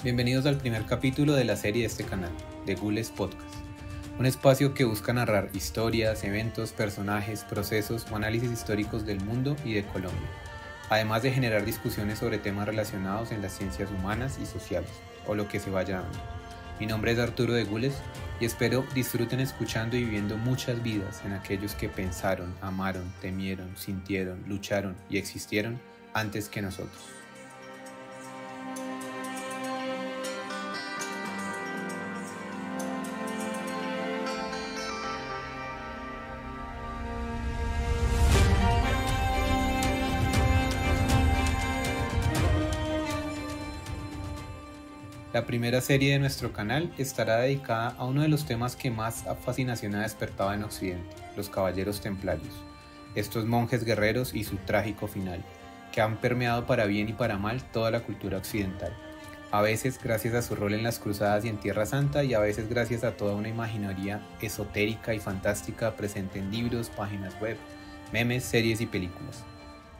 Bienvenidos al primer capítulo de la serie de este canal, de Gules Podcast, un espacio que busca narrar historias, eventos, personajes, procesos o análisis históricos del mundo y de Colombia, además de generar discusiones sobre temas relacionados en las ciencias humanas y sociales, o lo que se vaya dando. Mi nombre es Arturo de Gules y espero disfruten escuchando y viviendo muchas vidas en aquellos que pensaron, amaron, temieron, sintieron, lucharon y existieron antes que nosotros. La primera serie de nuestro canal estará dedicada a uno de los temas que más fascinación ha despertado en Occidente, los caballeros templarios, estos monjes guerreros y su trágico final, que han permeado para bien y para mal toda la cultura occidental, a veces gracias a su rol en las cruzadas y en Tierra Santa y a veces gracias a toda una imaginaria esotérica y fantástica presente en libros, páginas web, memes, series y películas.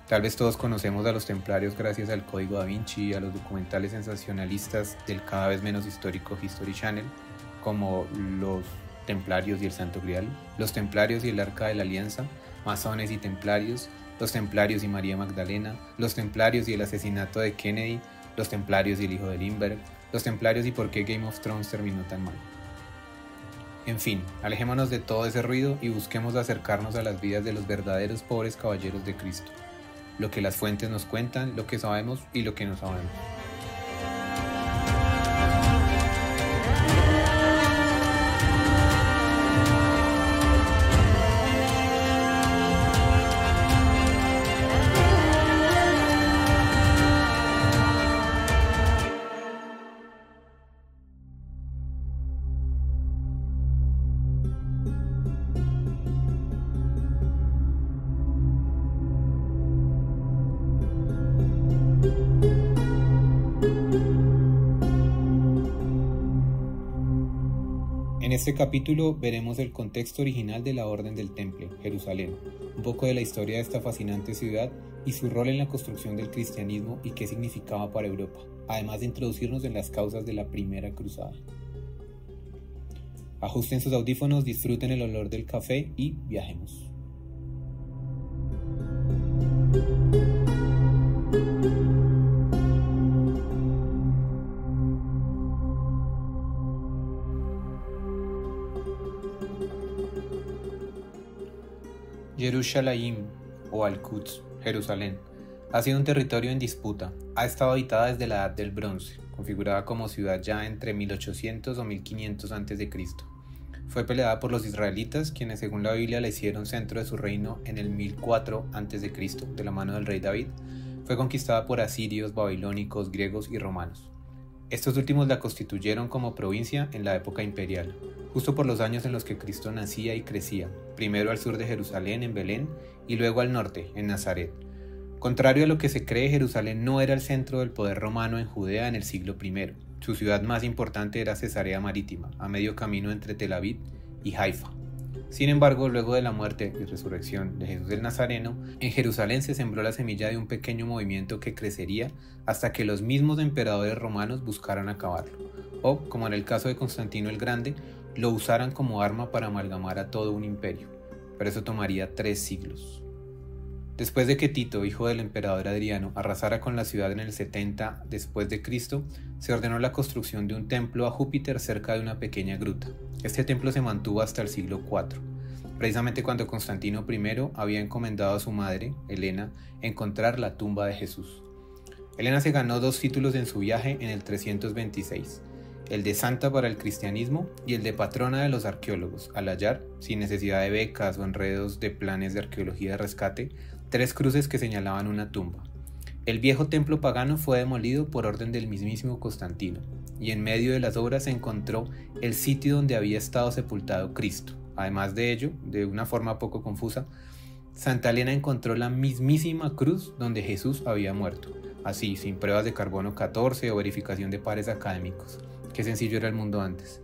Tal vez todos conocemos a los templarios gracias al Código Da Vinci y a los documentales sensacionalistas del cada vez menos histórico History Channel, como Los Templarios y el Santo Grial, Los Templarios y el Arca de la Alianza, Masones y Templarios, Los Templarios y María Magdalena, Los Templarios y el asesinato de Kennedy, Los Templarios y el hijo de Lindbergh, Los Templarios y por qué Game of Thrones terminó tan mal. En fin, alejémonos de todo ese ruido y busquemos acercarnos a las vidas de los verdaderos pobres caballeros de Cristo. Lo que las fuentes nos cuentan, lo que sabemos y lo que no sabemos. En este capítulo veremos el contexto original de la Orden del Temple, Jerusalén, un poco de la historia de esta fascinante ciudad y su rol en la construcción del cristianismo y qué significaba para Europa, además de introducirnos en las causas de la Primera Cruzada. Ajusten sus audífonos, disfruten el olor del café y viajemos. Jerusalén o Al-Quds, Jerusalén, ha sido un territorio en disputa. Ha estado habitada desde la Edad del Bronce, configurada como ciudad ya entre 1800 o 1500 a.C. Fue peleada por los israelitas, quienes según la Biblia la hicieron centro de su reino en el 1004 a.C., de la mano del rey David. Fue conquistada por asirios, babilónicos, griegos y romanos. Estos últimos la constituyeron como provincia en la época imperial, justo por los años en los que Cristo nacía y crecía, primero al sur de Jerusalén, en Belén, y luego al norte, en Nazaret. Contrario a lo que se cree, Jerusalén no era el centro del poder romano en Judea en el siglo I. Su ciudad más importante era Cesarea Marítima, a medio camino entre Tel Aviv y Haifa. Sin embargo, luego de la muerte y resurrección de Jesús el Nazareno, en Jerusalén se sembró la semilla de un pequeño movimiento que crecería hasta que los mismos emperadores romanos buscaran acabarlo, o, como en el caso de Constantino el Grande, lo usaran como arma para amalgamar a todo un imperio, pero eso tomaría 3 siglos. Después de que Tito, hijo del emperador Adriano, arrasara con la ciudad en el 70 después de Cristo, se ordenó la construcción de un templo a Júpiter cerca de una pequeña gruta. Este templo se mantuvo hasta el siglo IV, precisamente cuando Constantino I había encomendado a su madre, Helena, encontrar la tumba de Jesús. Helena se ganó 2 títulos en su viaje en el 326, el de santa para el cristianismo y el de patrona de los arqueólogos, al hallar, sin necesidad de becas o enredos de planes de arqueología de rescate, 3 cruces que señalaban una tumba. El viejo templo pagano fue demolido por orden del mismísimo Constantino, y en medio de las obras se encontró el sitio donde había estado sepultado Cristo. Además de ello, de una forma poco confusa, Santa Helena encontró la mismísima cruz donde Jesús había muerto, así, sin pruebas de carbono 14 o verificación de pares académicos. Qué sencillo era el mundo antes.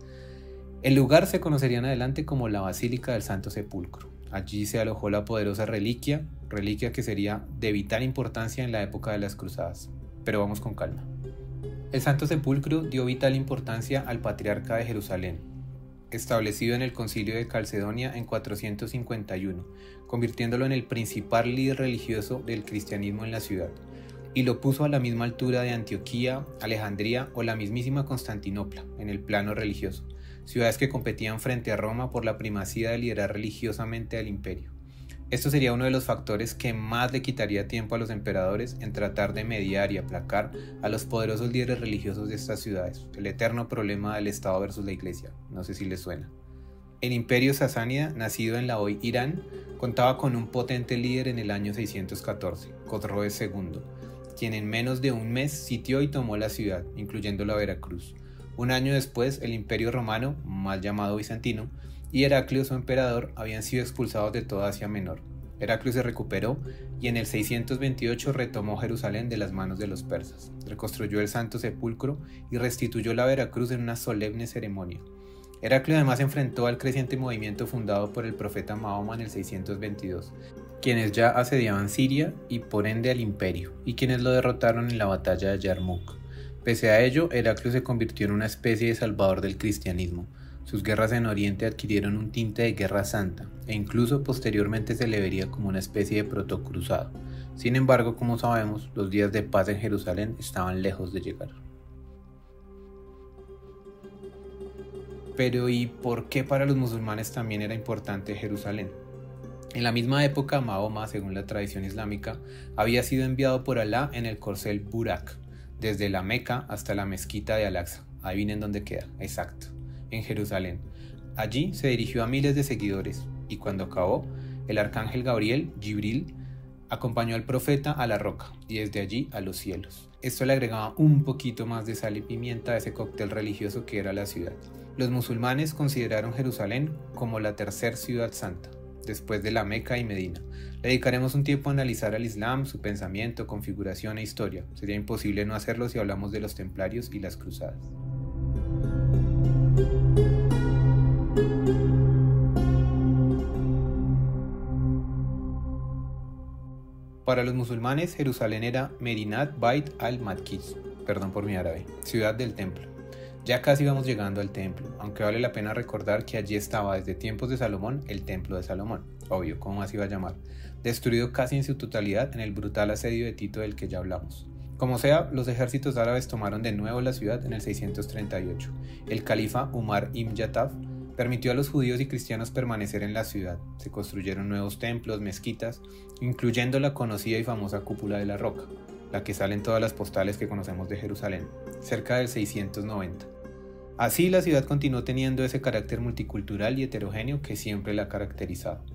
El lugar se conocería en adelante como la Basílica del Santo Sepulcro. Allí se alojó la poderosa reliquia que sería de vital importancia en la época de las cruzadas. Pero vamos con calma. El Santo Sepulcro dio vital importancia al Patriarca de Jerusalén, establecido en el Concilio de Calcedonia en 451, convirtiéndolo en el principal líder religioso del cristianismo en la ciudad, y lo puso a la misma altura de Antioquía, Alejandría o la mismísima Constantinopla en el plano religioso, ciudades que competían frente a Roma por la primacía de liderar religiosamente al imperio. Esto sería uno de los factores que más le quitaría tiempo a los emperadores en tratar de mediar y aplacar a los poderosos líderes religiosos de estas ciudades, el eterno problema del Estado versus la Iglesia, no sé si les suena. El imperio sasánida, nacido en la hoy Irán, contaba con un potente líder en el año 614, Cosroes II, quien en menos de un mes sitió y tomó la ciudad, incluyendo la Veracruz. Un año después, el imperio romano, mal llamado bizantino, y Heraclio, su emperador, habían sido expulsados de toda Asia Menor. Heraclio se recuperó y en el 628 retomó Jerusalén de las manos de los persas, reconstruyó el Santo Sepulcro y restituyó la Veracruz en una solemne ceremonia. Heraclio además enfrentó al creciente movimiento fundado por el profeta Mahoma en el 622, quienes ya asediaban Siria y por ende al imperio, y quienes lo derrotaron en la batalla de Yarmouk. Pese a ello, Heraclio se convirtió en una especie de salvador del cristianismo. Sus guerras en Oriente adquirieron un tinte de guerra santa, e incluso posteriormente se le vería como una especie de protocruzado. Sin embargo, como sabemos, los días de paz en Jerusalén estaban lejos de llegar. Pero ¿y por qué para los musulmanes también era importante Jerusalén? En la misma época, Mahoma, según la tradición islámica, había sido enviado por Alá en el corcel Burak, desde la Meca hasta la mezquita de Al-Aqsa. Adivinen dónde queda, exacto, en Jerusalén. Allí se dirigió a miles de seguidores, y cuando acabó, el arcángel Gabriel, Jibril, acompañó al profeta a la roca, y desde allí a los cielos. Esto le agregaba un poquito más de sal y pimienta a ese cóctel religioso que era la ciudad. Los musulmanes consideraron Jerusalén como la tercera ciudad santa, después de la Meca y Medina. Le dedicaremos un tiempo a analizar al Islam, su pensamiento, configuración e historia. Sería imposible no hacerlo si hablamos de los templarios y las cruzadas. Para los musulmanes, Jerusalén era Medinat Bait al-Maqdis, perdón por mi árabe, ciudad del templo. Ya casi vamos llegando al templo, aunque vale la pena recordar que allí estaba desde tiempos de Salomón el templo de Salomón, obvio, ¿cómo así va a llamar? Destruido casi en su totalidad en el brutal asedio de Tito del que ya hablamos. Como sea, los ejércitos árabes tomaron de nuevo la ciudad en el 638. El califa Umar ibn Yataf permitió a los judíos y cristianos permanecer en la ciudad. Se construyeron nuevos templos, mezquitas, incluyendo la conocida y famosa Cúpula de la Roca, la que sale en todas las postales que conocemos de Jerusalén, cerca del 690. Así, la ciudad continuó teniendo ese carácter multicultural y heterogéneo que siempre la ha caracterizado.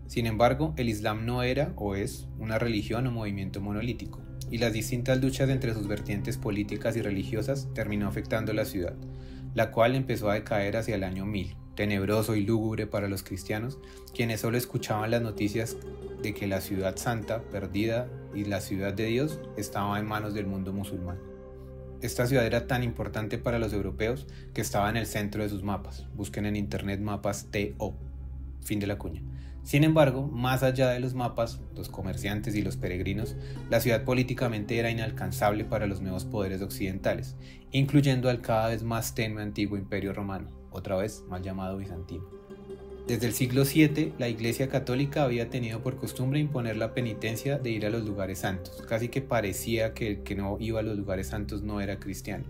Sin embargo, el Islam no era o es una religión o movimiento monolítico, y las distintas luchas entre sus vertientes políticas y religiosas terminó afectando la ciudad, la cual empezó a decaer hacia el año 1000, tenebroso y lúgubre para los cristianos, quienes solo escuchaban las noticias de que la ciudad santa, perdida, y la ciudad de Dios estaba en manos del mundo musulmán. Esta ciudad era tan importante para los europeos que estaba en el centro de sus mapas. Busquen en internet mapas TO. Fin de la cuña. Sin embargo, más allá de los mapas, los comerciantes y los peregrinos, la ciudad políticamente era inalcanzable para los nuevos poderes occidentales, incluyendo al cada vez más tenue antiguo imperio romano, otra vez mal llamado bizantino. Desde el siglo VII, la Iglesia Católica había tenido por costumbre imponer la penitencia de ir a los lugares santos. Casi que parecía que el que no iba a los lugares santos no era cristiano.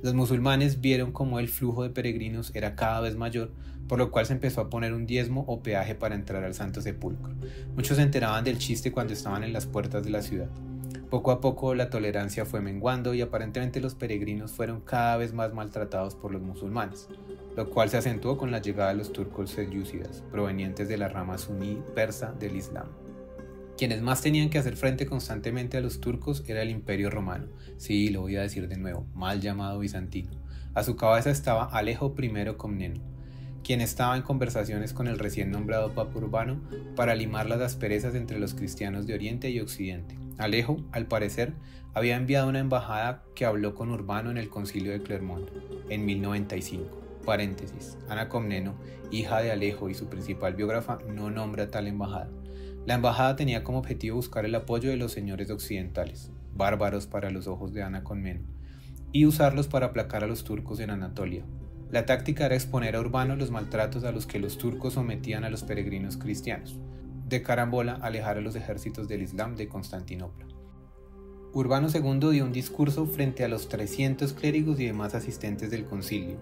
Los musulmanes vieron cómo el flujo de peregrinos era cada vez mayor, por lo cual se empezó a poner un diezmo o peaje para entrar al Santo Sepulcro. Muchos se enteraban del chiste cuando estaban en las puertas de la ciudad. Poco a poco la tolerancia fue menguando y aparentemente los peregrinos fueron cada vez más maltratados por los musulmanes, lo cual se acentuó con la llegada de los turcos selyúcidas, provenientes de la rama suní persa del Islam. Quienes más tenían que hacer frente constantemente a los turcos era el Imperio Romano, sí, lo voy a decir de nuevo, mal llamado bizantino. A su cabeza estaba Alejo I Comneno, quien estaba en conversaciones con el recién nombrado Papa Urbano para limar las asperezas entre los cristianos de Oriente y Occidente. Alejo, al parecer, había enviado una embajada que habló con Urbano en el Concilio de Clermont en 1095. Ana Comneno, hija de Alejo y su principal biógrafa, no nombra tal embajada. La embajada tenía como objetivo buscar el apoyo de los señores occidentales, bárbaros para los ojos de Ana Comneno, y usarlos para aplacar a los turcos en Anatolia. La táctica era exponer a Urbano los maltratos a los que los turcos sometían a los peregrinos cristianos, de carambola alejar a los ejércitos del Islam de Constantinopla. Urbano II dio un discurso frente a los 300 clérigos y demás asistentes del concilio,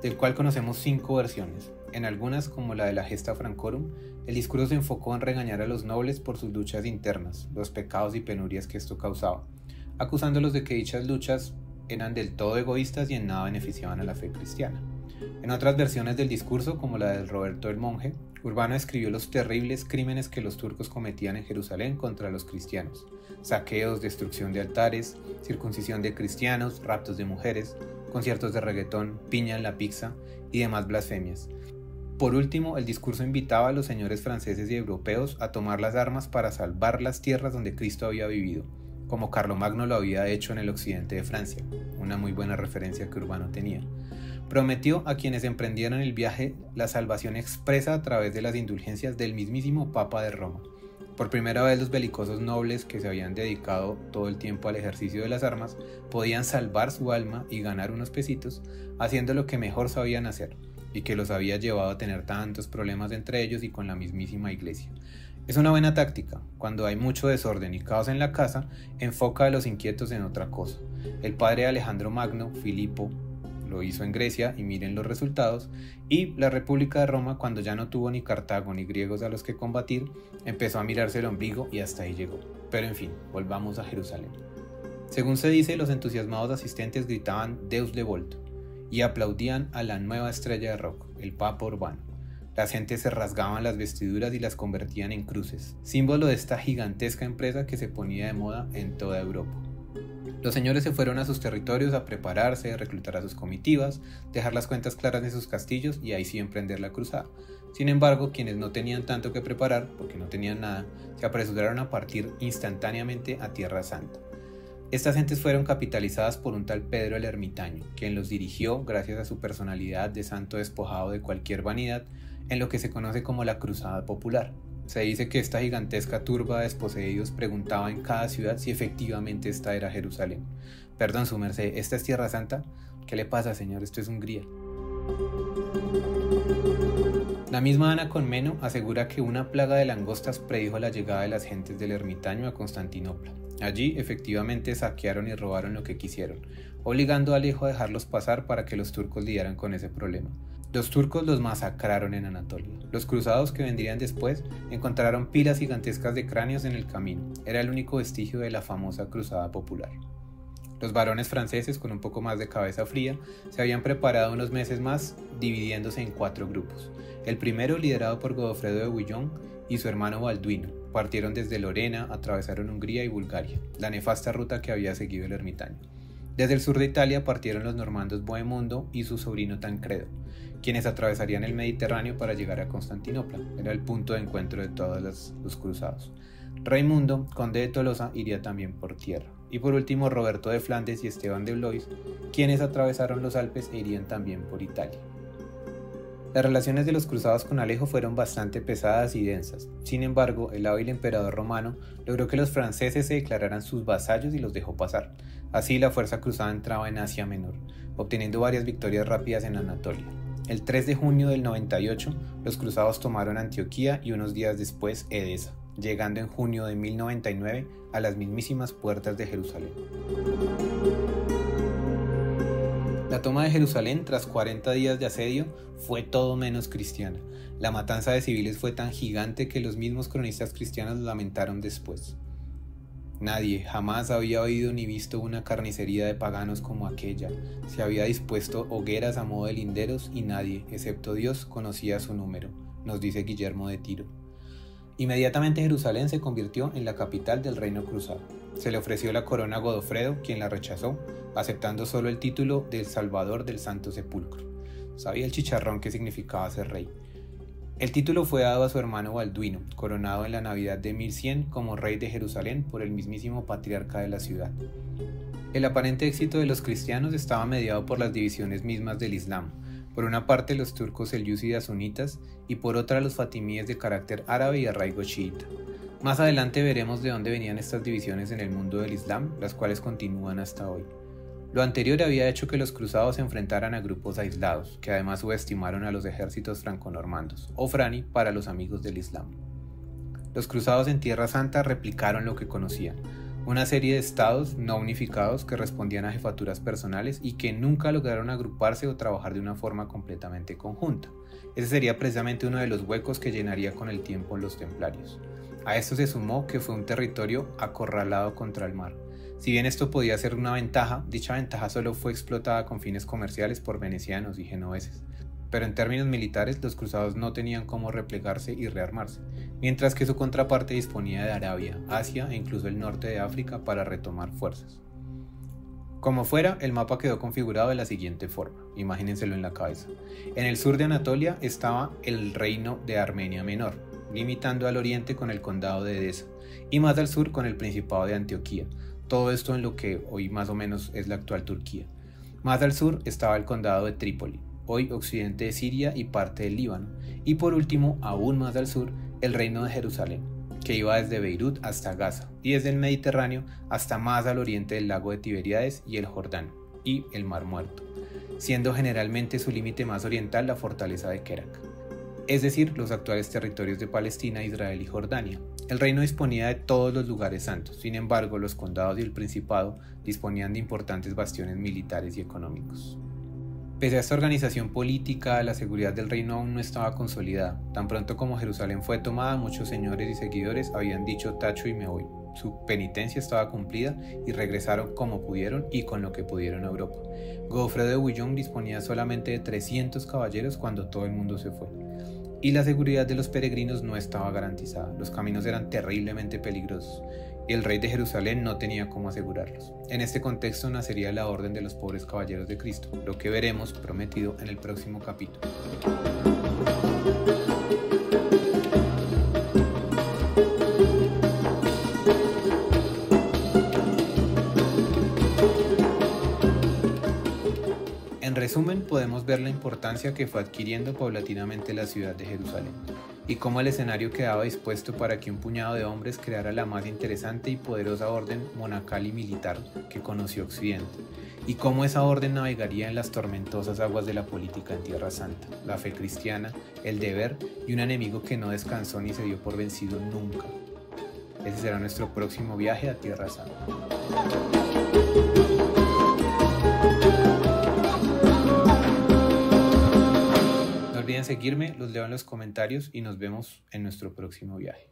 del cual conocemos 5 versiones. En algunas, como la de la Gesta Francorum, el discurso se enfocó en regañar a los nobles por sus luchas internas, los pecados y penurias que esto causaba, acusándolos de que dichas luchas eran del todo egoístas y en nada beneficiaban a la fe cristiana. En otras versiones del discurso, como la de Roberto el Monje, Urbano escribió los terribles crímenes que los turcos cometían en Jerusalén contra los cristianos: saqueos, destrucción de altares, circuncisión de cristianos, raptos de mujeres, conciertos de reggaetón, piña en la pizza y demás blasfemias. Por último, el discurso invitaba a los señores franceses y europeos a tomar las armas para salvar las tierras donde Cristo había vivido, como Carlomagno lo había hecho en el occidente de Francia, una muy buena referencia que Urbano tenía. Prometió a quienes emprendieran el viaje la salvación expresa a través de las indulgencias del mismísimo Papa de Roma. Por primera vez los belicosos nobles que se habían dedicado todo el tiempo al ejercicio de las armas podían salvar su alma y ganar unos pesitos haciendo lo que mejor sabían hacer y que los había llevado a tener tantos problemas entre ellos y con la mismísima iglesia. Es una buena táctica. Cuando hay mucho desorden y caos en la casa, enfoca a los inquietos en otra cosa. El padre Alejandro Magno, Filipo, lo hizo en Grecia y miren los resultados, y la República de Roma, cuando ya no tuvo ni Cartago ni griegos a los que combatir, empezó a mirarse el ombligo y hasta ahí llegó. Pero en fin, volvamos a Jerusalén. Según se dice, los entusiasmados asistentes gritaban Deus le volto y aplaudían a la nueva estrella de rock, el Papa Urbano. Las gentes se rasgaban las vestiduras y las convertían en cruces, símbolo de esta gigantesca empresa que se ponía de moda en toda Europa. Los señores se fueron a sus territorios a prepararse, reclutar a sus comitivas, dejar las cuentas claras en sus castillos y ahí sí emprender la cruzada. Sin embargo, quienes no tenían tanto que preparar, porque no tenían nada, se apresuraron a partir instantáneamente a Tierra Santa. Estas gentes fueron capitalizadas por un tal Pedro el Ermitaño, quien los dirigió, gracias a su personalidad de santo despojado de cualquier vanidad, en lo que se conoce como la Cruzada Popular. Se dice que esta gigantesca turba de desposeídos preguntaba en cada ciudad si efectivamente esta era Jerusalén. Perdón, su merced, ¿esta es Tierra Santa? ¿Qué le pasa, señor? Esto es Hungría. La misma Ana Comneno asegura que una plaga de langostas predijo la llegada de las gentes del Ermitaño a Constantinopla. Allí, efectivamente, saquearon y robaron lo que quisieron, obligando a Alejo a dejarlos pasar para que los turcos lidiaran con ese problema. Los turcos los masacraron en Anatolia. Los cruzados que vendrían después encontraron pilas gigantescas de cráneos en el camino. Era el único vestigio de la famosa Cruzada Popular. Los varones franceses, con un poco más de cabeza fría, se habían preparado unos meses más, dividiéndose en 4 grupos. El primero, liderado por Godofredo de Bouillon y su hermano Balduino, partieron desde Lorena, atravesaron Hungría y Bulgaria, la nefasta ruta que había seguido el ermitaño. Desde el sur de Italia partieron los normandos Bohemundo y su sobrino Tancredo, quienes atravesarían el Mediterráneo para llegar a Constantinopla. Era el punto de encuentro de todos los cruzados. Raimundo, conde de Tolosa, iría también por tierra. Y por último, Roberto de Flandes y Esteban de Blois, quienes atravesaron los Alpes e irían también por Italia. Las relaciones de los cruzados con Alejo fueron bastante pesadas y densas. Sin embargo, el hábil emperador romano logró que los franceses se declararan sus vasallos y los dejó pasar. Así, la fuerza cruzada entraba en Asia Menor, obteniendo varias victorias rápidas en Anatolia. El 3 de junio del 98, los cruzados tomaron Antioquía y unos días después Edesa, llegando en junio de 1099 a las mismísimas puertas de Jerusalén. La toma de Jerusalén, tras 40 días de asedio, fue todo menos cristiana. La matanza de civiles fue tan gigante que los mismos cronistas cristianos lamentaron después. Nadie jamás había oído ni visto una carnicería de paganos como aquella. Se había dispuesto hogueras a modo de linderos y nadie, excepto Dios, conocía su número, nos dice Guillermo de Tiro. Inmediatamente Jerusalén se convirtió en la capital del reino cruzado. Se le ofreció la corona a Godofredo, quien la rechazó, aceptando solo el título del Salvador del Santo Sepulcro. Sabía el chicharrón que significaba ser rey. El título fue dado a su hermano Balduino, coronado en la Navidad de 1100 como rey de Jerusalén por el mismísimo patriarca de la ciudad. El aparente éxito de los cristianos estaba mediado por las divisiones mismas del Islam, por una parte los turcos selyúcidas sunitas y por otra los fatimíes de carácter árabe y arraigo chiita. Más adelante veremos de dónde venían estas divisiones en el mundo del Islam, las cuales continúan hasta hoy. Lo anterior había hecho que los cruzados se enfrentaran a grupos aislados, que además subestimaron a los ejércitos franco-normandos, o frani para los amigos del Islam. Los cruzados en Tierra Santa replicaron lo que conocían, una serie de estados no unificados que respondían a jefaturas personales y que nunca lograron agruparse o trabajar de una forma completamente conjunta. Ese sería precisamente uno de los huecos que llenaría con el tiempo los templarios. A esto se sumó que fue un territorio acorralado contra el mar. Si bien esto podía ser una ventaja, dicha ventaja solo fue explotada con fines comerciales por venecianos y genoveses. Pero en términos militares, los cruzados no tenían cómo replegarse y rearmarse, mientras que su contraparte disponía de Arabia, Asia e incluso el norte de África para retomar fuerzas. Como fuera, el mapa quedó configurado de la siguiente forma, imagínenselo en la cabeza. En el sur de Anatolia estaba el reino de Armenia Menor, limitando al oriente con el condado de Edesa, y más al sur con el principado de Antioquía, todo esto en lo que hoy más o menos es la actual Turquía. Más al sur estaba el condado de Trípoli, hoy occidente de Siria y parte del Líbano, y por último, aún más al sur, el reino de Jerusalén, que iba desde Beirut hasta Gaza, y desde el Mediterráneo hasta más al oriente del lago de Tiberíades y el Jordán, y el Mar Muerto, siendo generalmente su límite más oriental la fortaleza de Kerak, es decir, los actuales territorios de Palestina, Israel y Jordania. El reino disponía de todos los lugares santos, sin embargo, los condados y el principado disponían de importantes bastiones militares y económicos. Pese a esta organización política, la seguridad del reino aún no estaba consolidada. Tan pronto como Jerusalén fue tomada, muchos señores y seguidores habían dicho tacho y me voy. Su penitencia estaba cumplida y regresaron como pudieron y con lo que pudieron a Europa. Godofredo de Bouillon disponía solamente de 300 caballeros cuando todo el mundo se fue. Y la seguridad de los peregrinos no estaba garantizada. Los caminos eran terriblemente peligrosos y el rey de Jerusalén no tenía cómo asegurarlos. En este contexto nacería la Orden de los Pobres Caballeros de Cristo, lo que veremos prometido en el próximo capítulo. En resumen, podemos ver la importancia que fue adquiriendo paulatinamente la ciudad de Jerusalén, y cómo el escenario quedaba dispuesto para que un puñado de hombres creara la más interesante y poderosa orden monacal y militar que conoció Occidente, y cómo esa orden navegaría en las tormentosas aguas de la política en Tierra Santa, la fe cristiana, el deber y un enemigo que no descansó ni se dio por vencido nunca. Ese será nuestro próximo viaje a Tierra Santa. No olviden seguirme, los leo en los comentarios y nos vemos en nuestro próximo viaje.